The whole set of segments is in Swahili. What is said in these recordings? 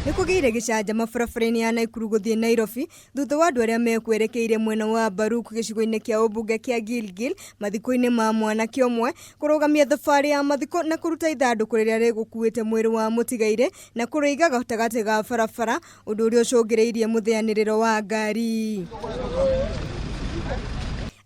Nikugeire gicanjama barabara-ini ya Naikuru guthie Nairobi thutha wa andu aria mekwerekeire mwena wa Baruku gicigo-ini kia ubunge kia Gilgil mathiko-ini ma mwanake umwe kurugamia thabari ya mathiko na kuruta ithanduku riria rigukuite mwiri wa mutigaire na kuriiga gatagati ga barabara undu uria ucungireirie mutheaniriro wa ngari.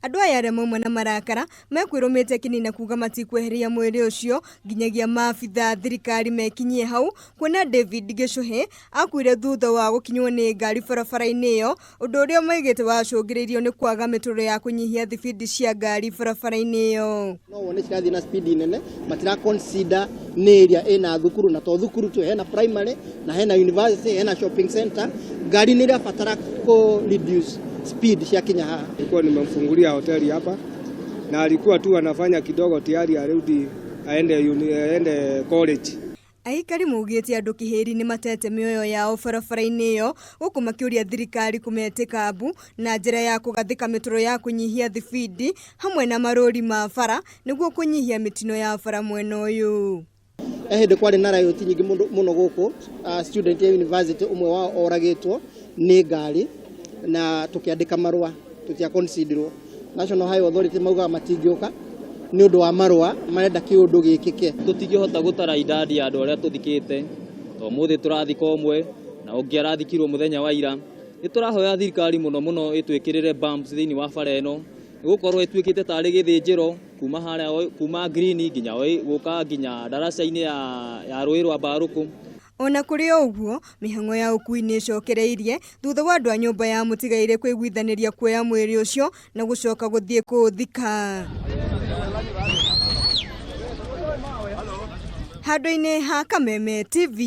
Andu aya aria mauma na marakara mekwirumite kinina kuga matikweheria mwiri ucio nginyagia maabitha thirikari mekinyie hau kuona David Gicuhi akuire thutha wa gukinywo ni ngari barabara-ini iyo undu uria moigite wacungireirio ni kwaga mituro ya kunyihia thibidi cia ngari barabara-ini iyo. No wone cirathi na speed nene matira consider ni area ina thukuru na to thukuru tu hena primary na hena university hena shopping center ngari ni irabatara ko reduce speed cia kinya haha. Nilikuwa nimemfungulia hoteli hapa na alikuwa tu anafanya kidogo tayari arudi aende college. Aikari mugite andu kiheri ni matete mioyo yao barabara-ini iyo guku makiuria thirikari kumetika abu na njira ya kugathika mituro ya kunyihia thibidi hamwe na marori ma bara niguo kunyihia mitino ya bara mwena uyu. Ehede kwari na riot nyingi muno guku student ya university umwe wao oragitwo ni ngari na tukiandika marua tutia considerwo National Highway Authority mauga matingioka ni undu wa marua marenda kiundu gikike. Tutingihota gutara idadi ya andu aria tuthikite to muthi turathika umwe na ungi arathikirwo muthenya wa ira. Ni turahoya thirikari muno itwikirire bumps thiini wa bara eno gukorwo itwikite tari githinjiro kuma haria kuma green nginya guka nginya daraca-ini ya rui rwa Baruku. Ona kuri uguo mihango ya ukui ni cokereirie thutha wa andu a nyumba ya mutigaire kwiguithaniria kuoya mwiri ucio na gucoka guthie kuthika. Handu-ini ha Kameme TV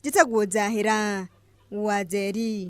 njitagwo Njahira Wanjeri.